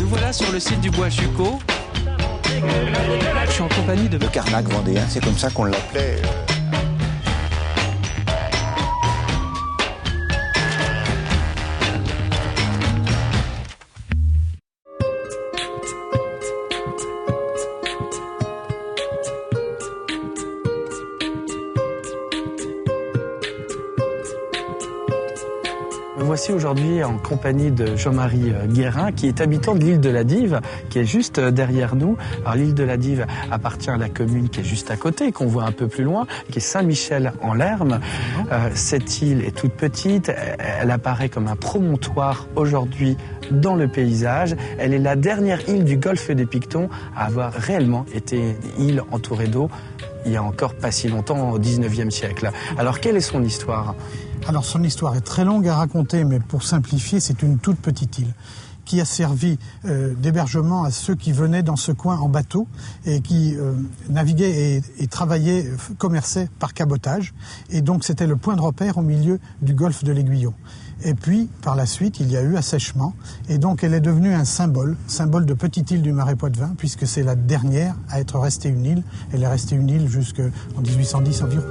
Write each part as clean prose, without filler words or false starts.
Nous voilà sur le site du Bois Chucot. Je suis en compagnie de... Le Carnac vendéen, c'est comme ça qu'on l'appelait. Voici aujourd'hui en compagnie de Jean-Marie Guérin, qui est habitant de l'île de la Dive, qui est juste derrière nous. Alors l'île de la Dive appartient à la commune qui est juste à côté, qu'on voit un peu plus loin, qui est Saint-Michel-en-Lerme. Cette île est toute petite, elle apparaît comme un promontoire aujourd'hui dans le paysage. Elle est la dernière île du golfe des Pictons à avoir réellement été une île entourée d'eau il y a encore pas si longtemps, au 19e siècle. Alors quelle est son histoire ? Alors son histoire est très longue à raconter, mais pour simplifier, c'est une toute petite île qui a servi d'hébergement à ceux qui venaient dans ce coin en bateau et qui naviguaient et travaillaient, commerçaient par cabotage. Et donc c'était le point de repère au milieu du golfe de l'Aiguillon. Et puis, par la suite, il y a eu assèchement. Et donc, elle est devenue un symbole de petite île du Marais Poitevin, puisque c'est la dernière à être restée une île. Elle est restée une île jusqu'en 1810 environ.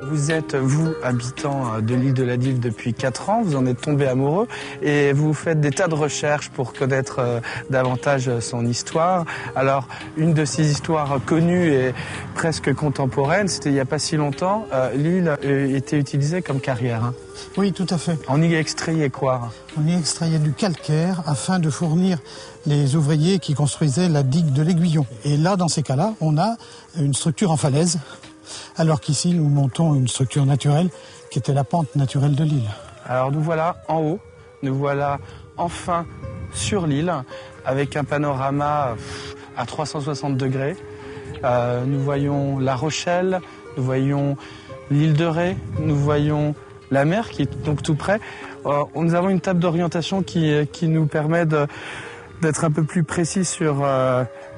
Vous êtes, vous, habitant de l'île de la Dive depuis 4 ans, vous en êtes tombé amoureux et vous faites des tas de recherches pour connaître davantage son histoire. Alors, une de ces histoires connues et presque contemporaines, c'était il n'y a pas si longtemps, l'île était utilisée comme carrière. Hein. Oui, tout à fait. On y extrayait quoi? On y extrayait du calcaire afin de fournir les ouvriers qui construisaient la digue de l'Aiguillon. Et là, dans ces cas-là, on a une structure en falaise, alors qu'ici, nous montons une structure naturelle qui était la pente naturelle de l'île. Alors nous voilà en haut, nous voilà enfin sur l'île, avec un panorama à 360 degrés. Nous voyons La Rochelle, nous voyons l'île de Ré, nous voyons la mer qui est donc tout près. Nous avons une table d'orientation qui nous permet d'être un peu plus précis sur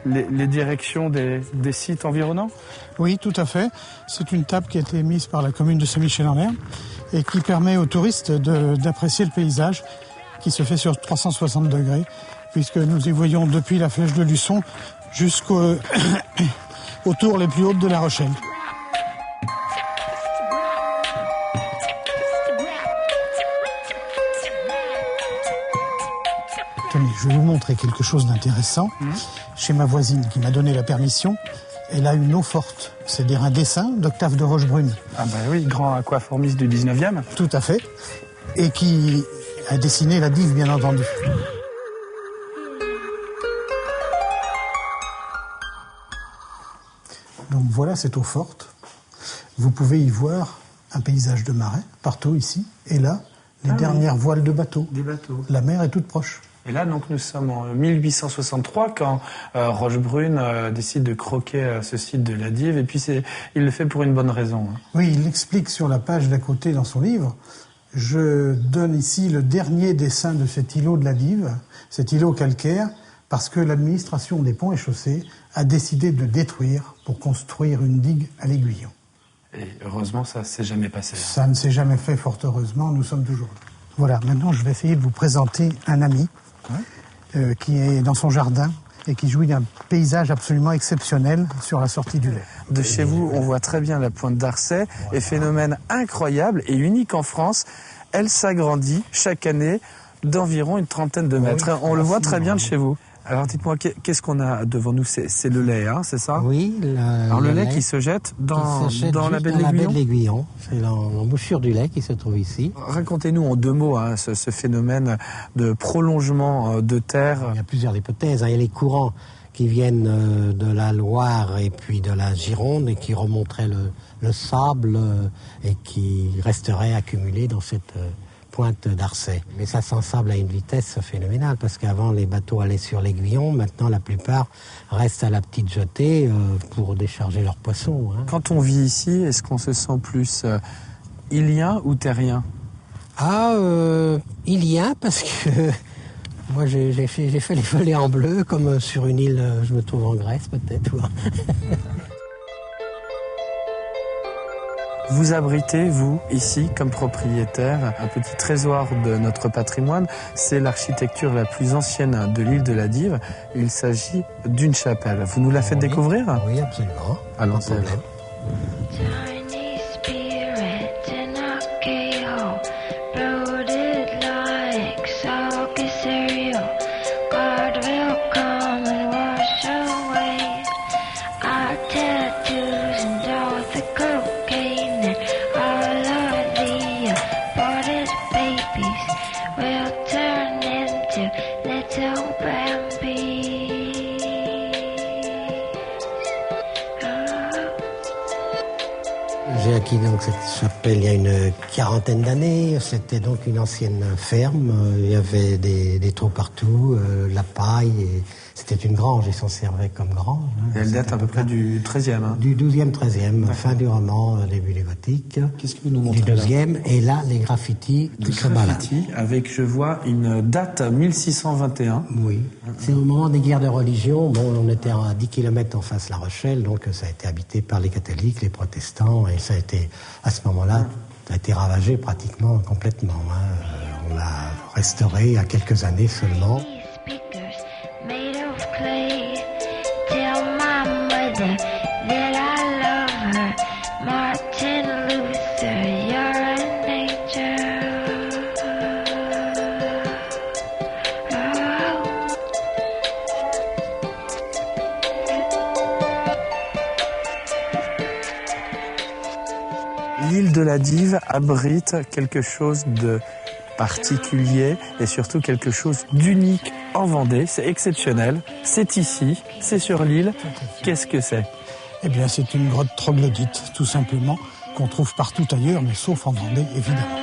les directions des sites environnants. Oui, tout à fait. C'est une table qui a été mise par la commune de Saint-Michel-en-Lerme et qui permet aux touristes d'apprécier le paysage qui se fait sur 360 degrés, puisque nous y voyons depuis la flèche de Luçon jusqu'aux tours les plus hautes de La Rochelle. Tenez, je vais vous montrer quelque chose d'intéressant. Chez ma voisine qui m'a donné la permission, elle a une eau forte. C'est-à-dire un dessin d'Octave de Rochebrune. Ah bah oui, grand aquaformiste du 19e. Tout à fait. Et qui a dessiné la dive, bien entendu. Donc voilà cette eau forte. Vous pouvez y voir un paysage de marais, partout ici. Et là, les dernières voiles de bateaux. Des bateaux. La mer est toute proche. Et là, donc, nous sommes en 1863 quand Rochebrune décide de croquer ce site de la Dive. Et puis, il le fait pour une bonne raison. Hein. Oui, il l'explique sur la page d'à côté dans son livre. Je donne ici le dernier dessin de cet îlot de la Dive, cet îlot calcaire, parce que l'administration des ponts et chaussées a décidé de détruire pour construire une digue à l'Aiguillon. Et heureusement, ça ne s'est jamais passé. Hein. Ça ne s'est jamais fait, fort heureusement, nous sommes toujours là. Voilà, maintenant je vais essayer de vous présenter un ami qui est dans son jardin et qui jouit d'un paysage absolument exceptionnel sur la sortie du Lay. De chez vous, on voit très bien la pointe d'Arcet, et phénomène incroyable et unique en France, elle s'agrandit chaque année d'environ une trentaine de mètres. Oui, on le voit très bien de chez vous. Alors dites-moi, qu'est-ce qu'on a devant nous? C'est le lait, hein, c'est ça? Oui. Alors le lait qui se jette dans la baie de l'Aiguillon. C'est l'embouchure du lait qui se trouve ici. Racontez-nous en 2 mots hein, ce phénomène de prolongement de terre. Il y a plusieurs hypothèses. Il y a les courants qui viennent de la Loire et puis de la Gironde et qui remonteraient le sable et qui resteraient accumulés dans cette pointe d'Arcet. Mais ça s'ensable à une vitesse phénoménale parce qu'avant les bateaux allaient sur l'Aiguillon, maintenant la plupart restent à la petite jetée pour décharger leurs poissons. Hein. Quand on vit ici, est-ce qu'on se sent plus îlien ou terrien? Îlien parce que moi j'ai fait les volets en bleu comme sur une île, je me trouve en Grèce peut-être. Vous abritez, vous, ici, comme propriétaire, un petit trésor de notre patrimoine. C'est l'architecture la plus ancienne de l'île de la Dive. Il s'agit d'une chapelle. Vous nous la faites découvrir ? Oui, absolument. Allons-y. J'ai acquis donc cette chapelle il y a une quarantaine d'années. C'était donc une ancienne ferme. Il y avait des trous partout, la paille. Et c'était une grange, ils s'en servaient comme grange. Et elle date à peu près du 13e. Hein. Du 12e, 13e, fin du roman, début des gothiques. Qu'est-ce que vous nous montrez du 12e, et là, les graffitis. Les graffitis, avec, je vois, une date 1621. Oui. C'est au moment des guerres de religion. Bon, on était à 10 km en face de La Rochelle, donc ça a été habité par les catholiques, les protestants, et ça a été, à ce moment-là, ça a été ravagé pratiquement complètement. Hein. On l'a restauré il y a quelques années seulement. L'île de la Dive abrite quelque chose de particulier et surtout quelque chose d'unique en Vendée. C'est exceptionnel. C'est ici, c'est sur l'île. Qu'est-ce que c'est ? Eh bien, c'est une grotte troglodyte, tout simplement, qu'on trouve partout ailleurs, mais sauf en Vendée, évidemment.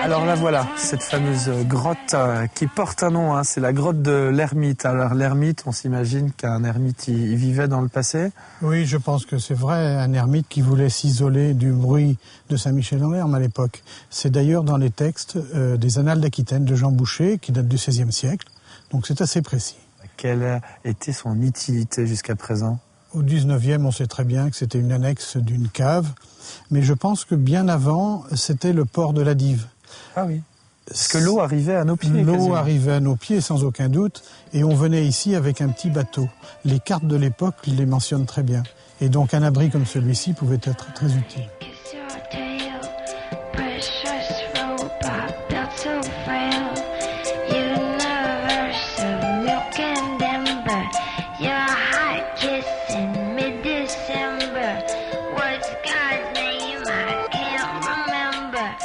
Alors là voilà, cette fameuse grotte qui porte un nom, hein, c'est la grotte de l'ermite. Alors l'ermite, on s'imagine qu'un ermite y vivait dans le passé. Oui, je pense que c'est vrai, un ermite qui voulait s'isoler du bruit de Saint-Michel-en-Herme à l'époque. C'est d'ailleurs dans les textes des Annales d'Aquitaine de Jean Boucher, qui datent du XVIe siècle, donc c'est assez précis. Quelle a été son utilité jusqu'à présent ? Au XIXe, on sait très bien que c'était une annexe d'une cave, mais je pense que bien avant, c'était le port de la Dive. Ah oui. Parce que l'eau arrivait à nos pieds. L'eau arrivait à nos pieds sans aucun doute, et on venait ici avec un petit bateau. Les cartes de l'époque les mentionnent très bien. Et donc un abri comme celui-ci pouvait être très utile.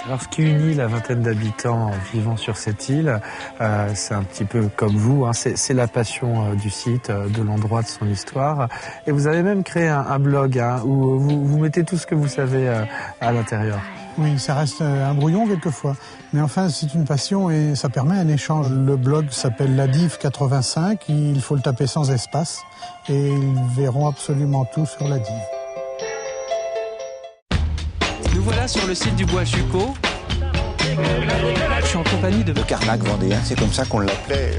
Alors, ce qui unit la vingtaine d'habitants vivant sur cette île, c'est un petit peu comme vous, hein, c'est la passion du site, de l'endroit, de son histoire. Et vous avez même créé un blog hein, où vous mettez tout ce que vous savez à l'intérieur. Oui, ça reste un brouillon quelquefois. Mais enfin, c'est une passion et ça permet un échange. Le blog s'appelle La Dive 85, il faut le taper sans espace et ils verront absolument tout sur la Dive. Nous voilà sur le site du Bois Chucot. Je suis en compagnie de Le Carnac vendéen, c'est comme ça qu'on l'appelait.